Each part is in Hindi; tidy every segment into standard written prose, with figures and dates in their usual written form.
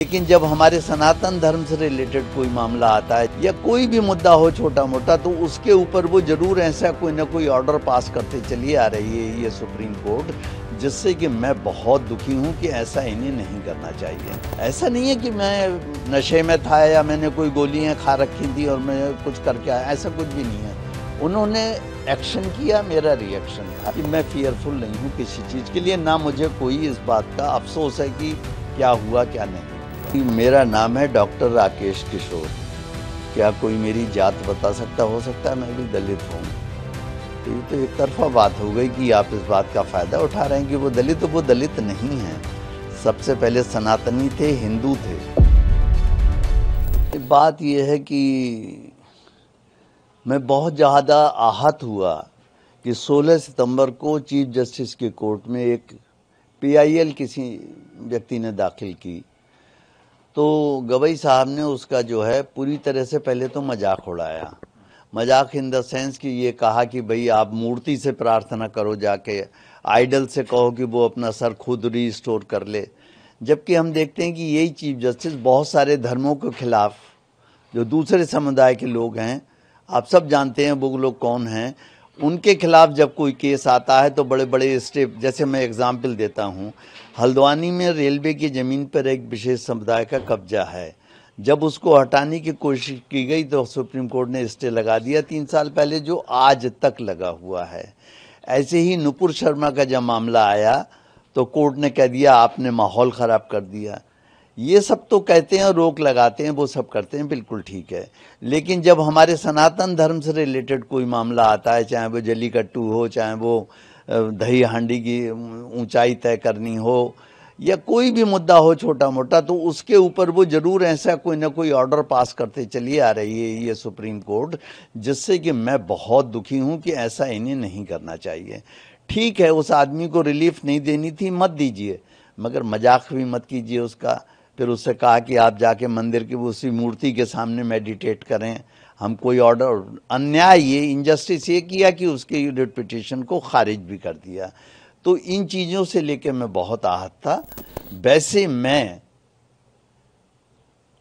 लेकिन जब हमारे सनातन धर्म से रिलेटेड कोई मामला आता है या कोई भी मुद्दा हो छोटा मोटा, तो उसके ऊपर वो जरूर ऐसा कोई ना कोई ऑर्डर पास करते चली आ रही है ये सुप्रीम कोर्ट, जिससे कि मैं बहुत दुखी हूँ कि ऐसा इन्हें नहीं करना चाहिए। ऐसा नहीं है कि मैं नशे में था या मैंने कोई गोलियां खा रखी थी और मैं कुछ करके आया, ऐसा कुछ भी नहीं है। उन्होंने एक्शन किया, मेरा रिएक्शन था कि मैं फियरफुल नहीं हूँ किसी चीज़ के लिए, ना मुझे कोई इस बात का अफसोस है कि क्या हुआ क्या नहीं। मेरा नाम है डॉक्टर राकेश किशोर। क्या कोई मेरी जात बता सकता? हो सकता है मैं भी दलित हूँ। ये तो एक तरफा बात हो गई कि आप इस बात का फ़ायदा उठा रहे हैं कि वो दलित, तो वो दलित नहीं हैं। सबसे पहले सनातनी थे, हिंदू थे। बात ये है कि मैं बहुत ज़्यादा आहत हुआ कि 16 सितंबर को चीफ जस्टिस के कोर्ट में एक PIL किसी व्यक्ति ने दाखिल की, तो गवई साहब ने उसका जो है पूरी तरह से पहले तो मजाक उड़ाया। मजाक इन द सेंस कि ये कहा कि भाई आप मूर्ति से प्रार्थना करो, जाके आइडल से कहो कि वो अपना सर खुद रिस्टोर कर ले। जबकि हम देखते हैं कि यही चीफ जस्टिस बहुत सारे धर्मों के खिलाफ, जो दूसरे समुदाय के लोग हैं, आप सब जानते हैं वो लोग कौन हैं, उनके खिलाफ जब कोई केस आता है तो बड़े बड़े स्टेप, जैसे मैं एग्जाम्पल देता हूँ, हल्द्वानी में रेलवे की ज़मीन पर एक विशेष समुदाय का कब्जा है। जब उसको हटाने की कोशिश की गई तो सुप्रीम कोर्ट ने स्टे लगा दिया 3 साल पहले, जो आज तक लगा हुआ है। ऐसे ही नुपुर शर्मा का जब मामला आया तो कोर्ट ने कह दिया आपने माहौल ख़राब कर दिया। ये सब तो कहते हैं, रोक लगाते हैं, वो सब करते हैं, बिल्कुल ठीक है। लेकिन जब हमारे सनातन धर्म से रिलेटेड कोई मामला आता है, चाहे वो जल्लीकट्टू हो, चाहे वो दही हांडी की ऊंचाई तय करनी हो, या कोई भी मुद्दा हो छोटा मोटा, तो उसके ऊपर वो जरूर ऐसा कोई ना कोई ऑर्डर पास करते चली आ रही है ये सुप्रीम कोर्ट, जिससे कि मैं बहुत दुखी हूँ कि ऐसा इन्हें नहीं करना चाहिए। ठीक है, उस आदमी को रिलीफ नहीं देनी थी, मत दीजिए, मगर मजाक भी मत कीजिए उसका। फिर उससे कहा कि आप जाके मंदिर की उसी मूर्ति के सामने मेडिटेट करें। हम कोई ऑर्डर, अन्याय, ये इनजस्टिस ये किया कि उसके रिट पिटीशन को खारिज भी कर दिया। तो इन चीज़ों से लेकर मैं बहुत आहत था। वैसे मैं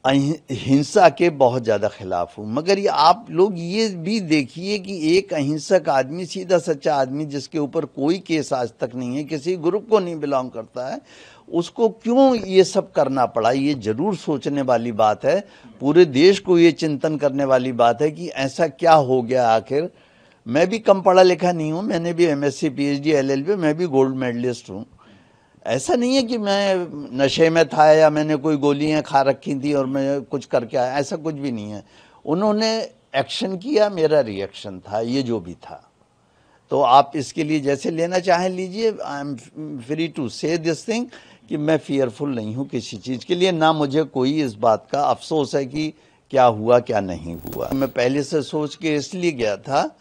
हिंसा के बहुत ज़्यादा खिलाफ हूँ, मगर ये आप लोग ये भी देखिए कि एक अहिंसक आदमी, सीधा सच्चा आदमी, जिसके ऊपर कोई केस आज तक नहीं है, किसी ग्रुप को नहीं बिलोंग करता है, उसको क्यों ये सब करना पड़ा। ये जरूर सोचने वाली बात है, पूरे देश को ये चिंतन करने वाली बात है कि ऐसा क्या हो गया आखिर। मैं भी कम पढ़ा लिखा नहीं हूँ, मैंने भी MSc PhD LLB, मैं भी गोल्ड मेडलिस्ट हूँ। ऐसा नहीं है कि मैं नशे में था या मैंने कोई गोलियां खा रखी थी और मैं कुछ करके आया, ऐसा कुछ भी नहीं है। उन्होंने एक्शन किया, मेरा रिएक्शन था, ये जो भी था। तो आप इसके लिए जैसे लेना चाहें लीजिए। आई एम फ्री टू से दिस थिंग कि मैं फियरफुल नहीं हूँ किसी चीज़ के लिए, ना मुझे कोई इस बात का अफसोस है कि क्या हुआ क्या नहीं हुआ। मैं पहले से सोच के इसलिए गया था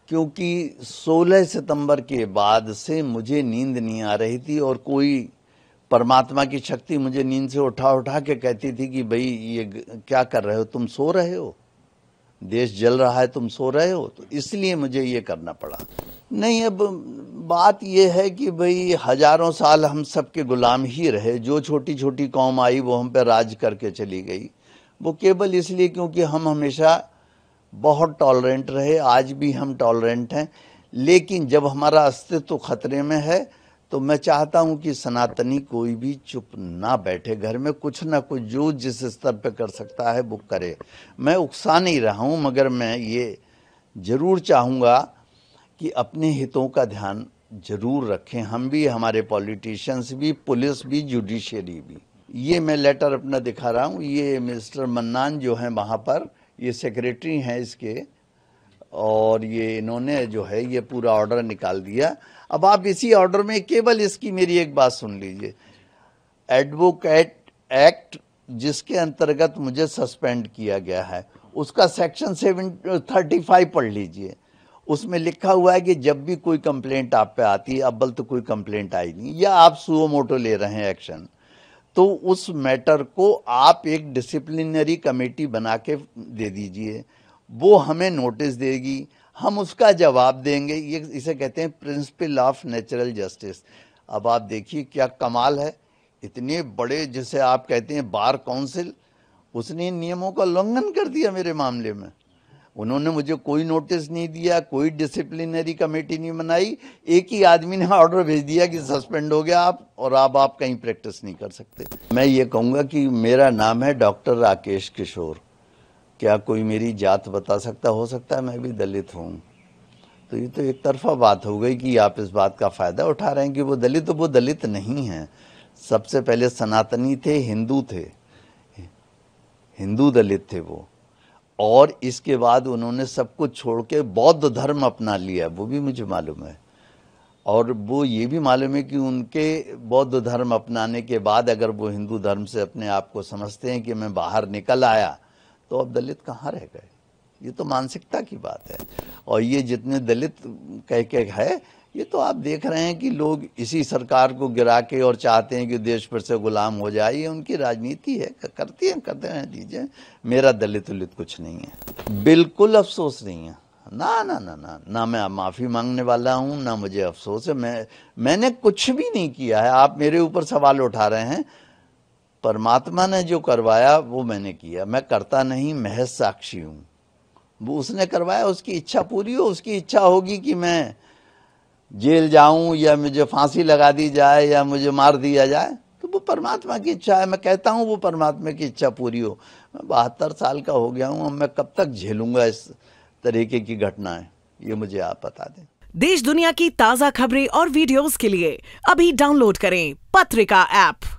क्योंकि 16 सितंबर के बाद से मुझे नींद नहीं आ रही थी, और कोई परमात्मा की शक्ति मुझे नींद से उठा उठा के कहती थी कि भाई ये क्या कर रहे हो, तुम सो रहे हो, देश जल रहा है, तुम सो रहे हो। तो इसलिए मुझे ये करना पड़ा। नहीं, अब बात ये है कि भाई हजारों साल हम सबके गुलाम ही रहे। जो छोटी छोटी कौम आई वो हम पे राज करके चली गई, वो केवल इसलिए क्योंकि हम हमेशा बहुत टॉलरेंट रहे। आज भी हम टॉलरेंट हैं, लेकिन जब हमारा अस्तित्व खतरे में है तो मैं चाहता हूं कि सनातनी कोई भी चुप ना बैठे, घर में कुछ ना कुछ जो जिस स्तर पे कर सकता है वो करे। मैं उकसा नहीं रहा हूं, मगर मैं ये जरूर चाहूँगा कि अपने हितों का ध्यान जरूर रखें, हम भी, हमारे पॉलिटिशियंस भी, पुलिस भी, जुडिशरी भी। ये मैं लेटर अपना दिखा रहा हूँ, ये मिस्टर मन्नान जो हैं वहाँ पर, ये सेक्रेटरी हैं इसके, और ये इन्होंने जो है ये पूरा ऑर्डर निकाल दिया। अब आप इसी ऑर्डर में केवल इसकी मेरी एक बात सुन लीजिए। एडवोकेट एक्ट जिसके अंतर्गत मुझे सस्पेंड किया गया है, उसका सेक्शन 735 पढ़ लीजिए। उसमें लिखा हुआ है कि जब भी कोई कंप्लेंट आप पे आती है, अव्वल तो कोई कंप्लेंट आई नहीं, या आप सुओ मोटो ले रहे हैं एक्शन, तो उस मैटर को आप एक डिसिप्लिनरी कमेटी बना के दे दीजिए। वो हमें नोटिस देगी, हम उसका जवाब देंगे। ये इसे कहते हैं प्रिंसिपल ऑफ नेचुरल जस्टिस। अब आप देखिए क्या कमाल है, इतने बड़े जिसे आप कहते हैं बार काउंसिल, उसने नियमों का उल्लंघन कर दिया मेरे मामले में। उन्होंने मुझे कोई नोटिस नहीं दिया, कोई डिसिप्लिनरी कमेटी नहीं बनाई, एक ही आदमी ने ऑर्डर भेज दिया कि सस्पेंड हो गया आप, और अब आप कहीं प्रैक्टिस नहीं कर सकते। मैं ये कहूँगा कि मेरा नाम है डॉक्टर राकेश किशोर। क्या कोई मेरी जात बता सकता? हो सकता है मैं भी दलित हूँ। तो ये तो एक तरफा बात हो गई कि आप इस बात का फ़ायदा उठा रहे हैं कि वो दलित, तो वो दलित नहीं हैं। सबसे पहले सनातनी थे, हिंदू थे, हिंदू दलित थे वो, और इसके बाद उन्होंने सब कुछ छोड़ के बौद्ध धर्म अपना लिया, वो भी मुझे मालूम है। और वो ये भी मालूम है कि उनके बौद्ध धर्म अपनाने के बाद अगर वो हिंदू धर्म से अपने आप को समझते हैं कि मैं बाहर निकल आया, तो अब दलित कहाँ रह गए? ये तो मानसिकता की बात है। और ये जितने दलित कह के है, ये तो आप देख रहे हैं कि लोग इसी सरकार को गिरा के और चाहते हैं कि देश पर से गुलाम हो जाए। ये उनकी राजनीति है, करते हैं दीजिए। मेरा दलित उलित कुछ नहीं है, बिल्कुल अफसोस नहीं है। ना ना ना ना ना, मैं माफ़ी मांगने वाला हूँ, ना मुझे अफसोस है। मैंने कुछ भी नहीं किया है। आप मेरे ऊपर सवाल उठा रहे हैं। परमात्मा ने जो करवाया वो मैंने किया, मैं करता नहीं, महज साक्षी हूँ। वो उसने करवाया, उसकी इच्छा पूरी हो। उसकी इच्छा होगी कि मैं जेल जाऊं या मुझे फांसी लगा दी जाए या मुझे मार दिया जाए, तो वो परमात्मा की इच्छा है। मैं कहता हूं वो परमात्मा की इच्छा पूरी हो। मैं 72 साल का हो गया हूं, अब मैं कब तक झेलूंगा इस तरीके की घटनाएं, ये मुझे आप बता दें। देश दुनिया की ताजा खबरें और वीडियोस के लिए अभी डाउनलोड करें पत्रिका ऐप।